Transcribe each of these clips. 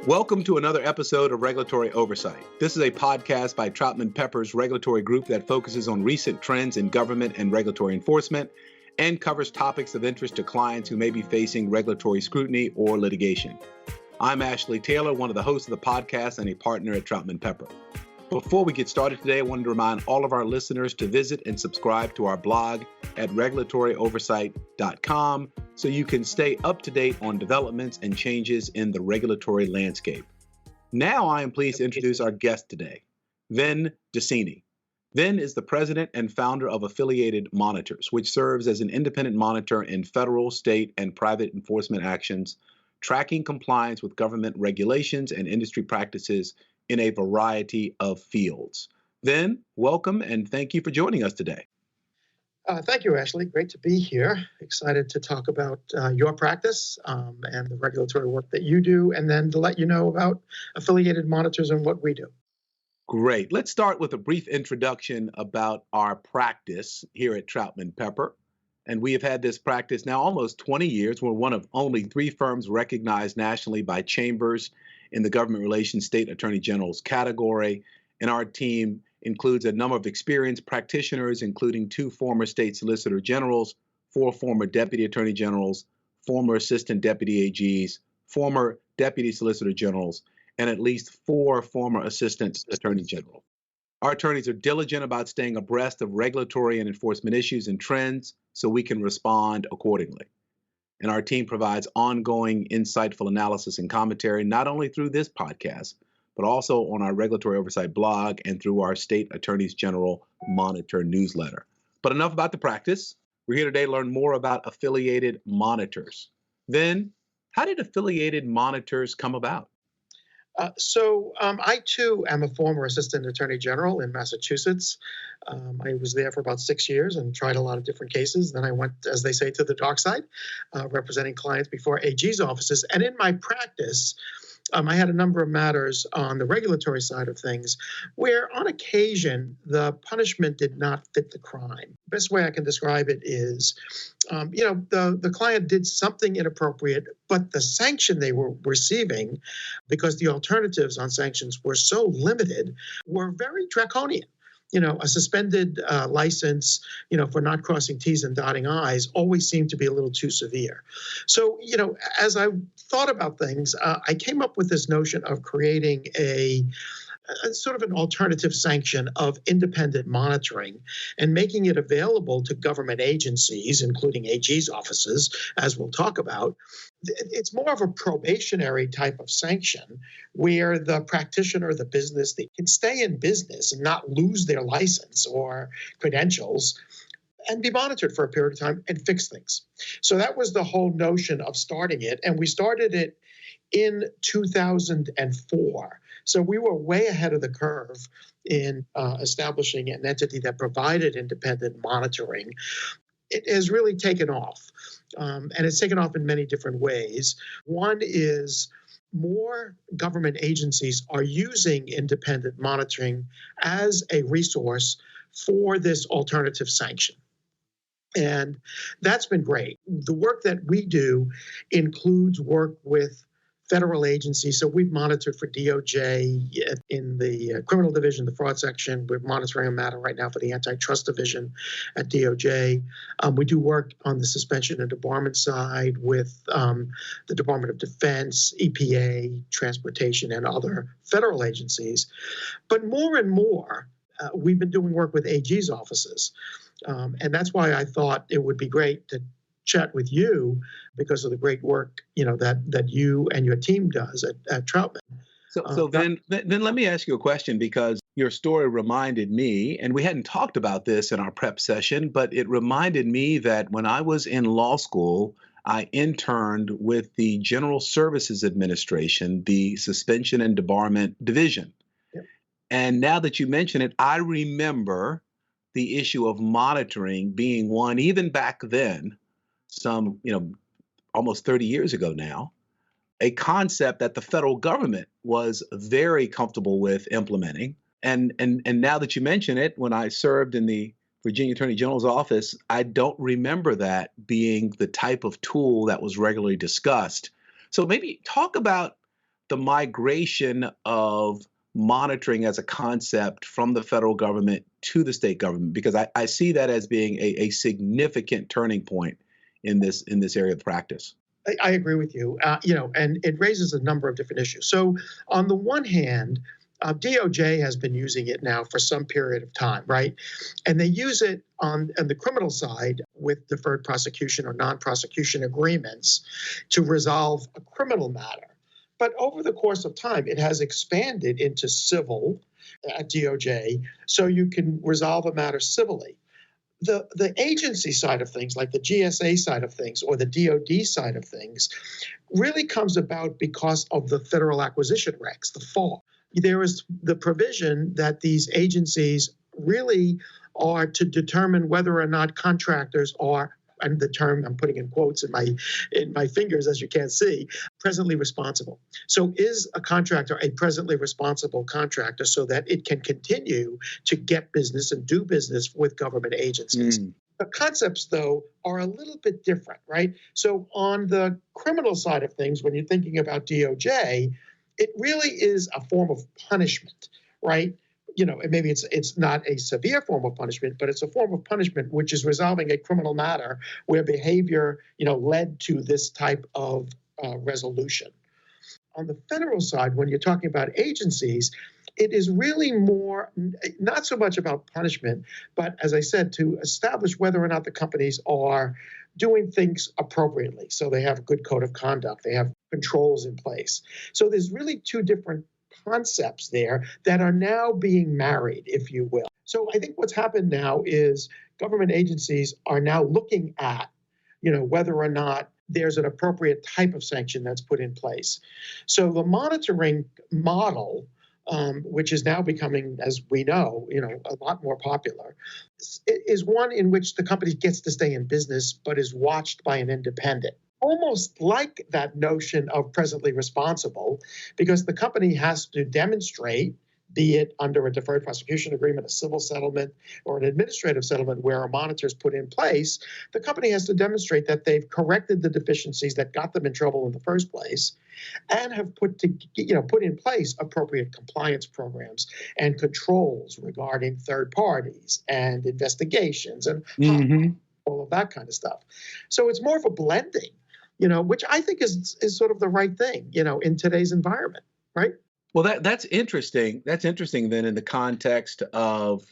Welcome to another episode of Regulatory Oversight. This is a podcast by Troutman Pepper's regulatory group that focuses on recent trends in government and regulatory enforcement and covers topics of interest to clients who may be facing regulatory scrutiny or litigation. I'm Ashley Taylor, one of the hosts of the podcast and a partner at Troutman Pepper. Before we get started today, I wanted to remind all of our listeners to visit and subscribe to our blog at regulatoryoversight.com so you can stay up to date on developments and changes in the regulatory landscape. Now I am pleased to introduce our guest today, Vin DiCianni. Vin is the president and founder of Affiliated Monitors, which serves as an independent monitor in federal, state, and private enforcement actions, tracking compliance with government regulations and industry practices in a variety of fields. Vin, welcome and thank you for joining us today. Thank you, Ashley. Great to be here. Excited to talk about your practice and the regulatory work that you do, and then to let you know about Affiliated Monitors and what we do. Great. Let's start with a brief introduction about our practice here at Troutman Pepper. And we have had this practice now almost 20 years. We're one of only 3 firms recognized nationally by chambers in the government relations state attorney general's category. And our team includes a number of experienced practitioners, including 2 former state solicitor generals, 4 former deputy attorney generals, former assistant deputy AGs, former deputy solicitor generals, and at least 4 former assistant attorney generals. Our attorneys are diligent about staying abreast of regulatory and enforcement issues and trends so we can respond accordingly. And our team provides ongoing, insightful analysis and commentary, not only through this podcast, but also on our regulatory oversight blog and through our state attorneys general monitor newsletter. But enough about the practice. We're here today to learn more about affiliated monitors. Then, how did affiliated monitors come about? I too am a former assistant attorney general in Massachusetts. I was there for about 6 years and tried a lot of different cases. Then I went, as they say, to the dark side, representing clients before AG's offices. And in my practice, I had a number of matters on the regulatory side of things where, on occasion, the punishment did not fit the crime. Best way I can describe it is, the client did something inappropriate, but the sanction they were receiving, because the alternatives on sanctions were so limited, were very draconian. A suspended license, for not crossing T's and dotting I's always seemed to be a little too severe. So, as I thought about things, I came up with this notion of creating a sort of an alternative sanction of independent monitoring and making it available to government agencies, including AG's offices, as we'll talk about. It's more of a probationary type of sanction where the practitioner, the business, they can stay in business and not lose their license or credentials and be monitored for a period of time and fix things. So that was the whole notion of starting it. And we started it in 2004. So we were way ahead of the curve in establishing an entity that provided independent monitoring. It has really taken off, and it's taken off in many different ways. One is more government agencies are using independent monitoring as a resource for this alternative sanction. And that's been great. The work that we do includes work with federal agencies. So we've monitored for DOJ in the criminal division, the fraud section. We're monitoring a matter right now for the antitrust division at DOJ. We do work on the suspension and debarment side with the Department of Defense, EPA, Transportation, and other federal agencies. But more and more, we've been doing work with AG's offices. And that's why I thought it would be great to chat with you because of the great work, that you and your team does at Troutman. So then let me ask you a question, because your story reminded me, and we hadn't talked about this in our prep session, but it reminded me that when I was in law school, I interned with the General Services Administration, the Suspension and Debarment Division. Yep. And now that you mention it, I remember the issue of monitoring being one, even back then, some, almost 30 years ago now, a concept that the federal government was very comfortable with implementing. And now that you mention it, when I served in the Virginia Attorney General's office, I don't remember that being the type of tool that was regularly discussed. So maybe talk about the migration of monitoring as a concept from the federal government to the state government? Because I see that as being a significant turning point in this area of practice. I agree with you, and it raises a number of different issues. So on the one hand, DOJ has been using it now for some period of time, right? And they use it on the criminal side with deferred prosecution or non-prosecution agreements to resolve a criminal matter. But over the course of time, it has expanded into civil at DOJ, so you can resolve a matter civilly. The agency side of things, like the GSA side of things or the DOD side of things, really comes about because of the federal acquisition regs, the FAR. There is the provision that these agencies really are to determine whether or not contractors are, and the term I'm putting in quotes in my fingers, as you can't see, presently responsible. So is a contractor a presently responsible contractor so that it can continue to get business and do business with government agencies? The concepts, though, are a little bit different, right? So on the criminal side of things, when you're thinking about DOJ, it really is a form of punishment, right? And maybe it's not a severe form of punishment, but it's a form of punishment which is resolving a criminal matter where behavior, led to this type of resolution. On the federal side, when you're talking about agencies, it is really more, not so much about punishment, but as I said, to establish whether or not the companies are doing things appropriately. So they have a good code of conduct, they have controls in place. So there's really two different concepts there that are now being married, if you will. So I think what's happened now is government agencies are now looking at, whether or not there's an appropriate type of sanction that's put in place. So the monitoring model, which is now becoming, as we know, a lot more popular, is one in which the company gets to stay in business but is watched by an independent. Almost like that notion of presently responsible, because the company has to demonstrate, be it under a deferred prosecution agreement, a civil settlement, or an administrative settlement where a monitor is put in place, the company has to demonstrate that they've corrected the deficiencies that got them in trouble in the first place and have put in place appropriate compliance programs and controls regarding third parties and investigations and all of that kind of stuff. So it's more of a blending, which I think is sort of the right thing, in today's environment, right? Well, that's interesting. That's interesting then in the context of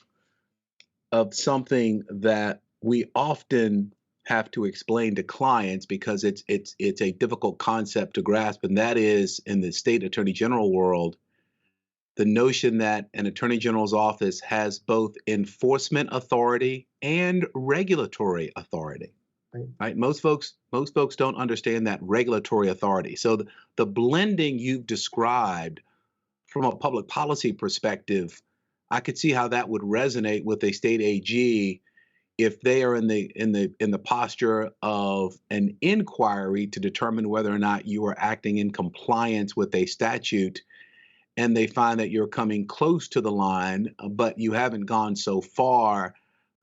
something that we often have to explain to clients because it's a difficult concept to grasp, and that is in the state attorney general world, the notion that an attorney general's office has both enforcement authority and regulatory authority. Right? Most folks don't understand that regulatory authority. So the blending you've described from a public policy perspective, I could see how that would resonate with a state AG if they are in the posture of an inquiry to determine whether or not you are acting in compliance with a statute, and they find that you're coming close to the line, but you haven't gone so far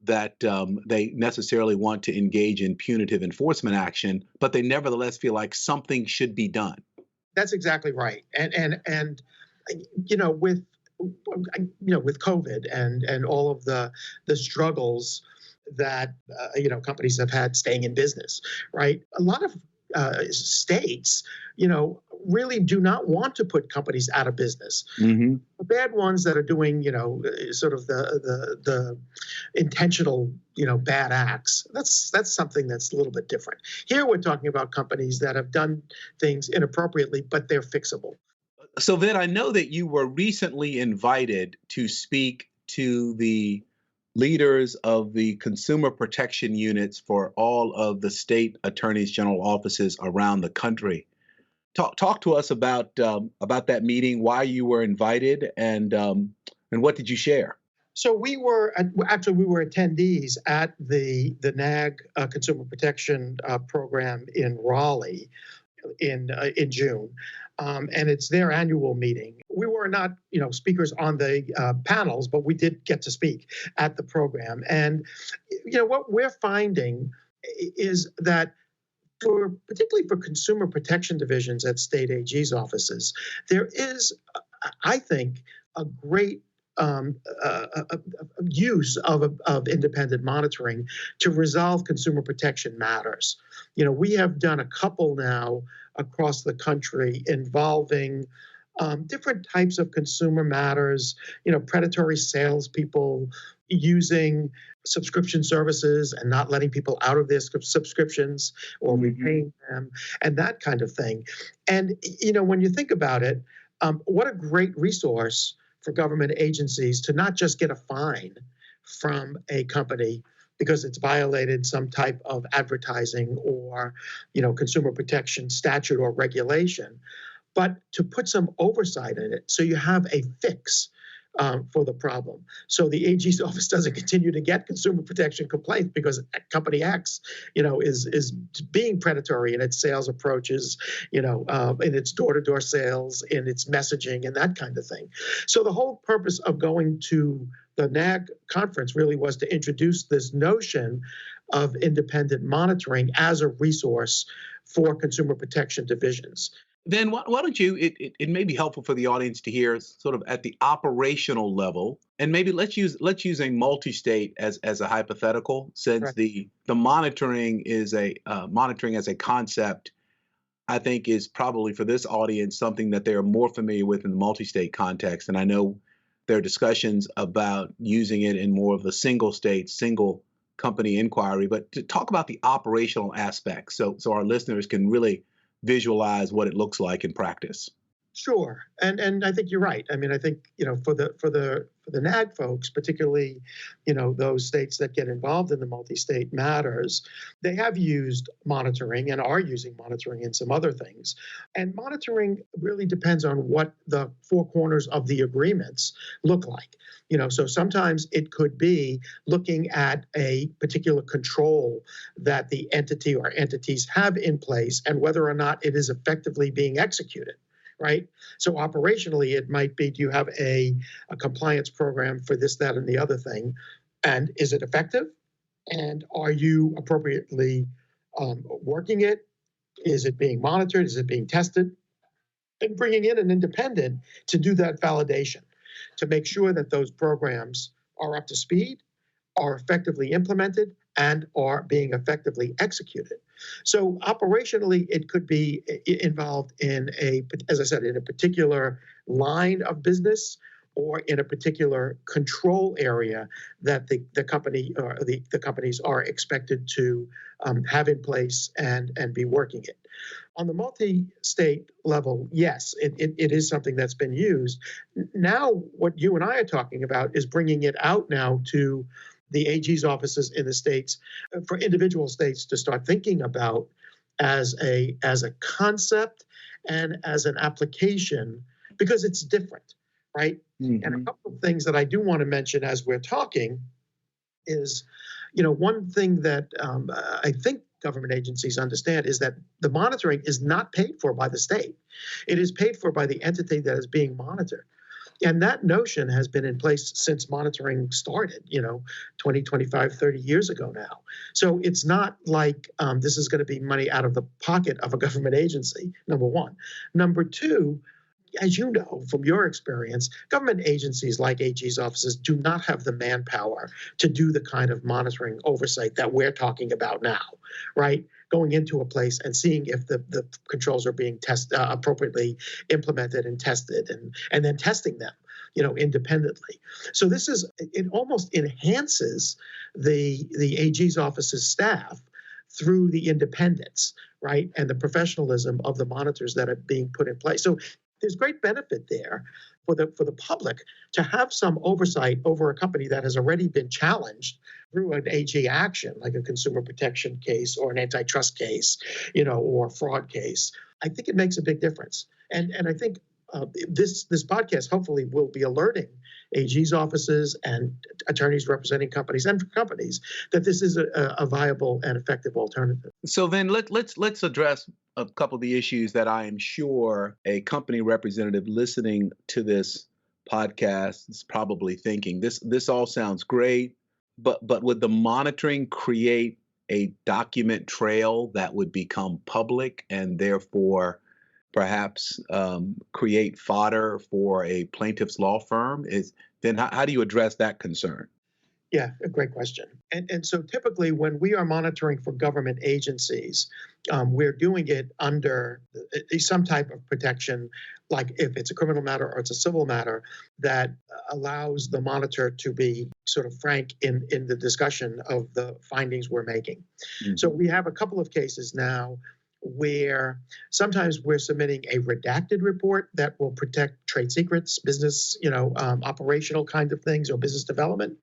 that they necessarily want to engage in punitive enforcement action, but they nevertheless feel like something should be done. That's exactly right. And with COVID and all of the struggles that companies have had staying in business, right? A lot of states, really do not want to put companies out of business. The bad ones that are doing, sort of the intentional, bad acts. That's something that's a little bit different. Here we're talking about companies that have done things inappropriately, but they're fixable. So then I know that you were recently invited to speak to the leaders of the consumer protection units for all of the state attorneys general offices around the country. Talk to us about that meeting, why you were invited, and what did you share? So we were attendees at the NAG Consumer Protection Program in Raleigh in June. And it's their annual meeting. We were not, speakers on the panels, but we did get to speak at the program. And, what we're finding is that particularly for consumer protection divisions at state AG's offices, there is, I think, a great use of independent monitoring to resolve consumer protection matters. We have done a couple now across the country involving different types of consumer matters, predatory salespeople using subscription services and not letting people out of their subscriptions or repaying them and that kind of thing. And, when you think about it, what a great resource for government agencies to not just get a fine from a company because it's violated some type of advertising or, consumer protection statute or regulation, but to put some oversight in it so you have a fix for the problem. So the AG's office doesn't continue to get consumer protection complaints because company X, is being predatory in its sales approaches, in its door-to-door sales, in its messaging, and that kind of thing. So the whole purpose of going to the NAG conference really was to introduce this notion of independent monitoring as a resource for consumer protection divisions. Then why don't you, it may be helpful for the audience to hear sort of at the operational level, and maybe let's use a multi-state as a hypothetical, since Right. the monitoring is monitoring as a concept, I think is probably for this audience something that they're more familiar with in the multi-state context. And I know there are discussions about using it in more of the single state, single company inquiry, but to talk about the operational aspects so our listeners can really visualize what it looks like in practice. Sure, and I think you're right. I mean, I think for the NAG folks, particularly those states that get involved in the multi-state matters, they have used monitoring and are using monitoring in some other things. And monitoring really depends on what the four corners of the agreements look like. So sometimes it could be looking at a particular control that the entity or entities have in place and whether or not it is effectively being executed. Right? So operationally, it might be, do you have a compliance program for this, that, and the other thing? And is it effective? And are you appropriately working it? Is it being monitored? Is it being tested? And bringing in an independent to do that validation, to make sure that those programs are up to speed, are effectively implemented, and are being effectively executed. So operationally, it could be involved in as I said, in a particular line of business or in a particular control area that the company or the companies are expected to have in place and be working it. On the multi-state level, yes, it is something that's been used. Now, what you and I are talking about is bringing it out now to the AG's offices in the states for individual states to start thinking about as a concept and as an application, because it's different, right? Mm-hmm. And a couple of things that I do want to mention as we're talking is, one thing that I think government agencies understand is that the monitoring is not paid for by the state. It is paid for by the entity that is being monitored. And that notion has been in place since monitoring started, 20, 25, 30 years ago now. So it's not like this is going to be money out of the pocket of a government agency, number one. Number two, as you know from your experience, government agencies like AG's offices do not have the manpower to do the kind of monitoring oversight that we're talking about now, right? Going into a place and seeing if the controls are being appropriately implemented and tested, and then testing them, independently. So it almost enhances the AG's office's staff through the independence, right, and the professionalism of the monitors that are being put in place. So there's great benefit there for the public to have some oversight over a company that has already been challenged through an AG action, like a consumer protection case or an antitrust case, or a fraud case. I think it makes a big difference. And I think this podcast hopefully will be alerting AG's offices and attorneys representing companies and companies that this is a viable and effective alternative. So then let's address a couple of the issues that I am sure a company representative listening to this podcast is probably thinking. This all sounds great, but would the monitoring create a document trail that would become public and therefore perhaps create fodder for a plaintiff's law firm? Then how do you address that concern? Yeah, a great question. And so typically when we are monitoring for government agencies, we're doing it under some type of protection, like if it's a criminal matter or it's a civil matter, that allows the monitor to be sort of frank in the discussion of the findings we're making. Mm-hmm. So we have a couple of cases now where sometimes we're submitting a redacted report that will protect trade secrets, business, operational kind of things or business development.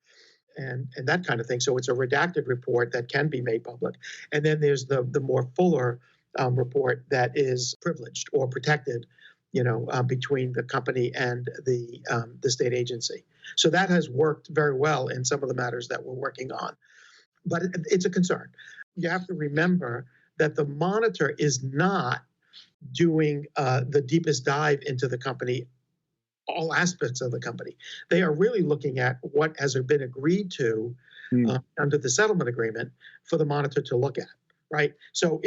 And that kind of thing. So it's a redacted report that can be made public. And then there's the more fuller report that is privileged or protected, between the company and the state agency. So that has worked very well in some of the matters that we're working on. But it's a concern. You have to remember that the monitor is not doing the deepest dive into the company, all aspects of the company. They are really looking at what has been agreed to under the settlement agreement for the monitor to look at, right? So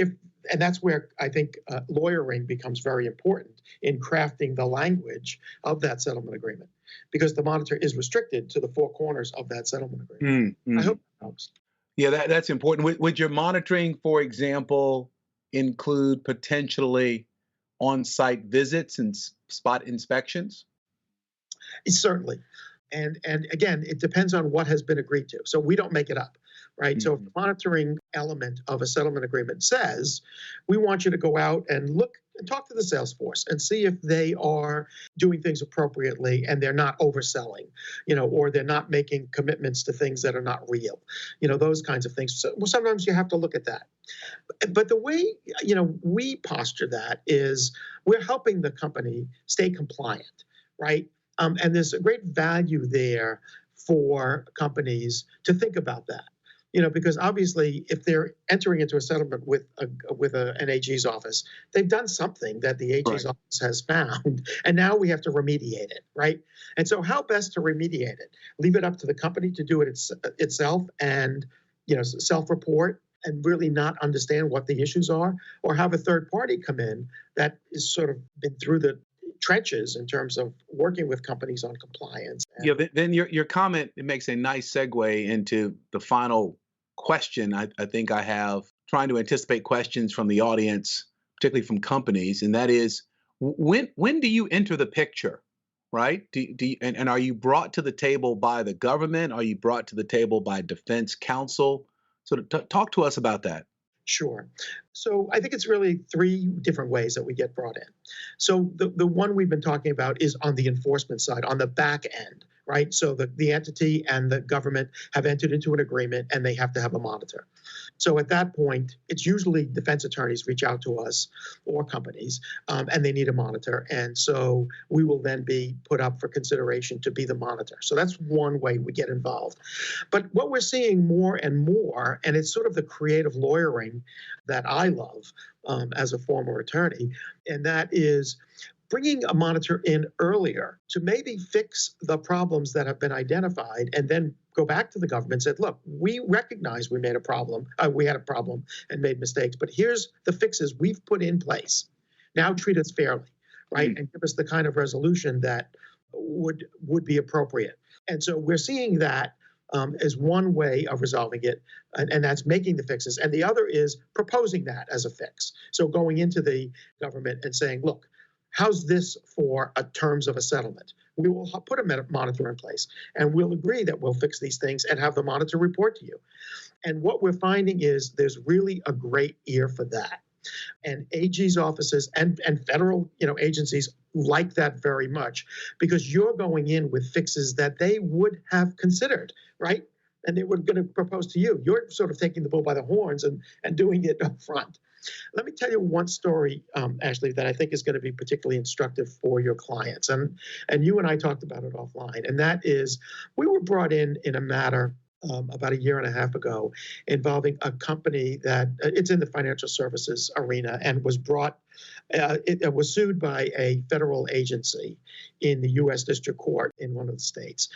and that's where I think lawyering becomes very important in crafting the language of that settlement agreement, because the monitor is restricted to the four corners of that settlement agreement. I hope that helps. Yeah, that's important. Would your monitoring, for example, include potentially on-site visits and spot inspections? Certainly. And again, it depends on what has been agreed to. So we don't make it up, right? Mm-hmm. So if the monitoring element of a settlement agreement says, we want you to go out and look and talk to the sales force and see if they are doing things appropriately and they're not overselling, or they're not making commitments to things that are not real, those kinds of things. So sometimes you have to look at that. But the way, we posture that is we're helping the company stay compliant, right? And there's a great value there for companies to think about that, because obviously if they're entering into a settlement with an AG's office, they've done something that the AG's office has found, and now we have to remediate it, right? And so how best to remediate it? Leave it up to the company to do it itself and, self-report and really not understand what the issues are, or have a third party come in that is sort of been through the trenches in terms of working with companies on compliance. Yeah, then your comment, it makes a nice segue into the final question I think I have, trying to anticipate questions from the audience, particularly from companies, and that is, when do you enter the picture, right? And are you brought to the table by the government? Are you brought to the table by defense counsel? So talk to us about that. Sure. So I think it's really three different ways that we get brought in. So the one we've been talking about is on the enforcement side, on the back end, right? So the entity and the government have entered into an agreement and they have to have a monitor. So at that point, it's usually defense attorneys reach out to us or companies, and they need a monitor. And so we will then be put up for consideration to be the monitor. So that's one way we get involved. But what we're seeing more and more, and it's sort of the creative lawyering that I love as a former attorney, and that is bringing a monitor in earlier to maybe fix the problems that have been identified, and then go back to the government and said, look, we recognize we had a problem and made mistakes, but here's the fixes we've put in place. Now treat us fairly, right? And give us the kind of resolution that would be appropriate. And so we're seeing that as one way of resolving it, and that's making the fixes. And the other is proposing that as a fix. So going into the government and saying, look, how's this for terms of a settlement? We will put a monitor in place, and we'll agree that we'll fix these things and have the monitor report to you. And what we're finding is there's really a great ear for that. And AG's offices and federal agencies like that very much, because you're going in with fixes that they would have considered, right? And they were going to propose to you. You're sort of taking the bull by the horns and doing it up front. Let me tell you one story, Ashley, that I think is going to be particularly instructive for your clients. And you and I talked about it offline. And that is, we were brought in a matter about a year and a half ago involving a company that it's in the financial services arena and was brought, it was sued by a federal agency in the U.S. District Court in one of the states.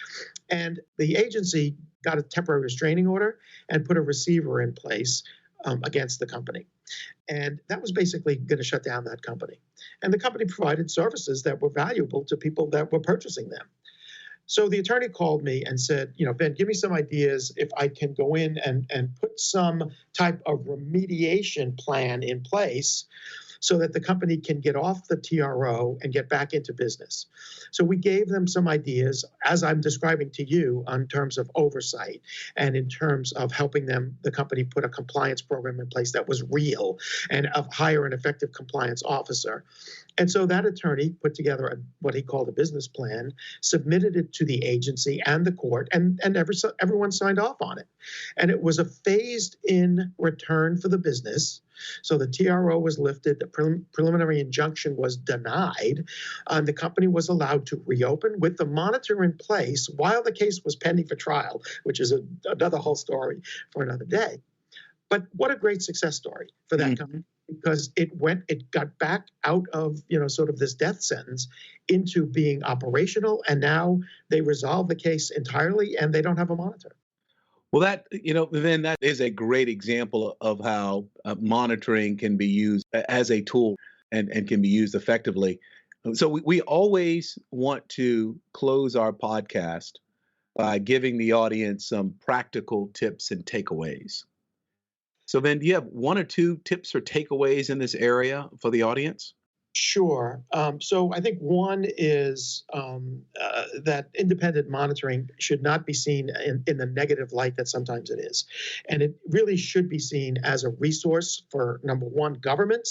And the agency got a temporary restraining order and put a receiver in place against the company. And that was basically going to shut down that company. And the company provided services that were valuable to people that were purchasing them. So the attorney called me and said, Ben, give me some ideas if I can go in and put some type of remediation plan in place so that the company can get off the TRO and get back into business. So we gave them some ideas, as I'm describing to you, in terms of oversight and in terms of helping the company put a compliance program in place that was real and hire an effective compliance officer. And so that attorney put together what he called a business plan, submitted it to the agency and the court, and everyone signed off on it. And it was a phased-in return for the business. So the TRO was lifted, the preliminary injunction was denied, and the company was allowed to reopen with the monitor in place while the case was pending for trial, which is another whole story for another day. But what a great success story for that company, because it got back out of, sort of this death sentence into being operational, and now they resolve the case entirely and they don't have a monitor. Well, then that is a great example of how monitoring can be used as a tool and can be used effectively. So we always want to close our podcast by giving the audience some practical tips and takeaways. So then, do you have one or two tips or takeaways in this area for the audience? Sure. So I think one is that independent monitoring should not be seen in the negative light that sometimes it is. And it really should be seen as a resource for, number one, government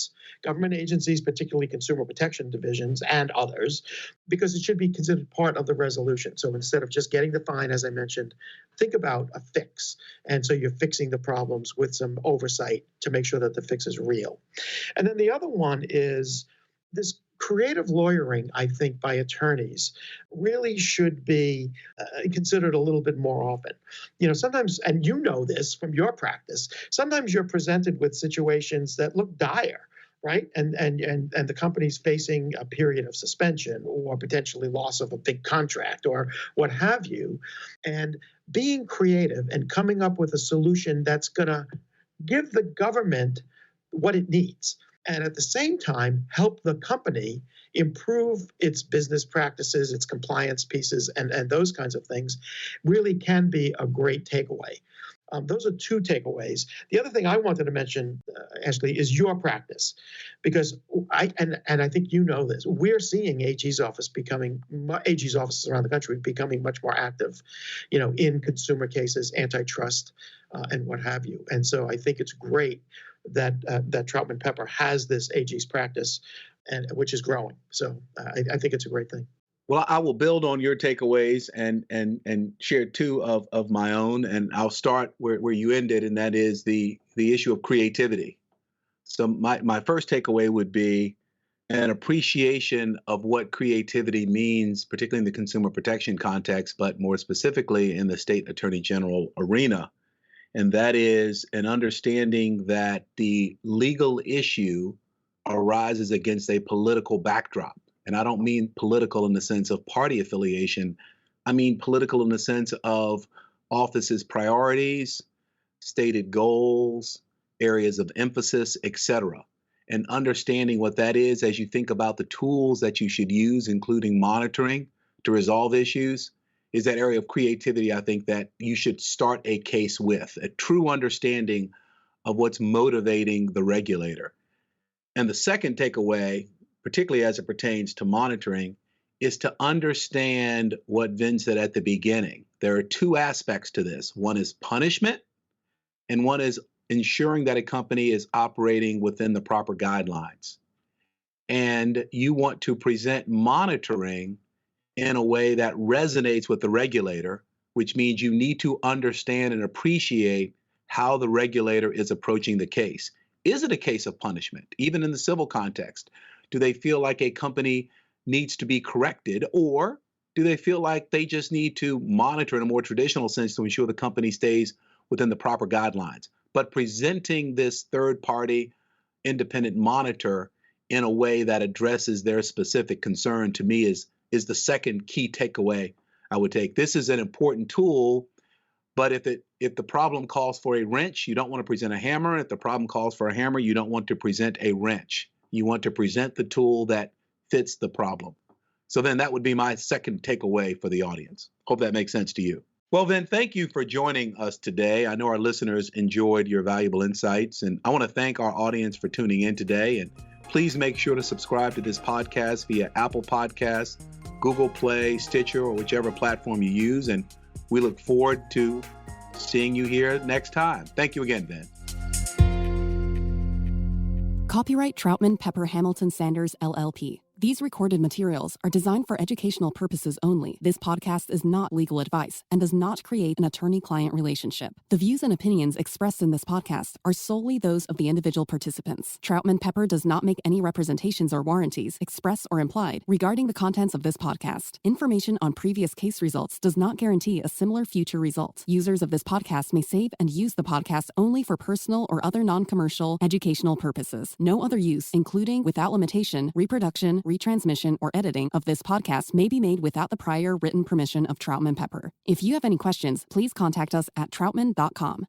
agencies, particularly consumer protection divisions and others, because it should be considered part of the resolution. So instead of just getting the fine, as I mentioned, think about a fix. And so you're fixing the problems with some oversight to make sure that the fix is real. And then the other one is this creative lawyering, I think, by attorneys really should be considered a little bit more often. Sometimes, and this from your practice, sometimes you're presented with situations that look dire, right? And the company's facing a period of suspension or potentially loss of a big contract or what have you. And being creative and coming up with a solution that's going to give the government what it needs, and at the same time, help the company improve its business practices, its compliance pieces, and those kinds of things, really can be a great takeaway. Those are two takeaways. The other thing I wanted to mention, Ashley, is your practice, because I think you know this. We're seeing AG's offices around the country becoming much more active, in consumer cases, antitrust, and what have you. And so I think it's great that Troutman Pepper has this AG's practice, and which is growing. So I think it's a great thing. Well, I will build on your takeaways and share two of my own, and I'll start where you ended, and that is the issue of creativity. So my first takeaway would be an appreciation of what creativity means, particularly in the consumer protection context, but more specifically in the state attorney general arena. And that is an understanding that the legal issue arises against a political backdrop. And I don't mean political in the sense of party affiliation. I mean political in the sense of office's priorities, stated goals, areas of emphasis, etc. And understanding what that is as you think about the tools that you should use, including monitoring to resolve issues, is that area of creativity I think that you should start a case with, a true understanding of what's motivating the regulator. And the second takeaway, particularly as it pertains to monitoring, is to understand what Vin said at the beginning. There are two aspects to this. One is punishment, and one is ensuring that a company is operating within the proper guidelines. And you want to present monitoring in a way that resonates with the regulator, which means you need to understand and appreciate how the regulator is approaching the case. Is it a case of punishment, even in the civil context? Do they feel like a company needs to be corrected, or do they feel like they just need to monitor in a more traditional sense to ensure the company stays within the proper guidelines? But presenting this third-party independent monitor in a way that addresses their specific concern, to me, is the second key takeaway I would take. This is an important tool But if the problem calls for a wrench, you don't want to present a hammer. If the problem calls for a hammer, you don't want to present a wrench. You want to present the tool that fits the problem. So then that would be my second takeaway for the audience. Hope that makes sense to you. Well, then, thank you for joining us today. I know our listeners enjoyed your valuable insights, and I want to thank our audience for tuning in today. And please make sure to subscribe to this podcast via Apple Podcasts, Google Play, Stitcher, or whichever platform you use. And we look forward to seeing you here next time. Thank you again, Ben. Copyright Troutman Pepper Hamilton Sanders, LLP. These recorded materials are designed for educational purposes only. This podcast is not legal advice and does not create an attorney-client relationship. The views and opinions expressed in this podcast are solely those of the individual participants. Troutman Pepper does not make any representations or warranties, express or implied, regarding the contents of this podcast. Information on previous case results does not guarantee a similar future result. Users of this podcast may save and use the podcast only for personal or other non-commercial educational purposes. No other use, including, without limitation, reproduction, retransmission, or editing of this podcast may be made without the prior written permission of Troutman Pepper. If you have any questions, please contact us at troutman.com.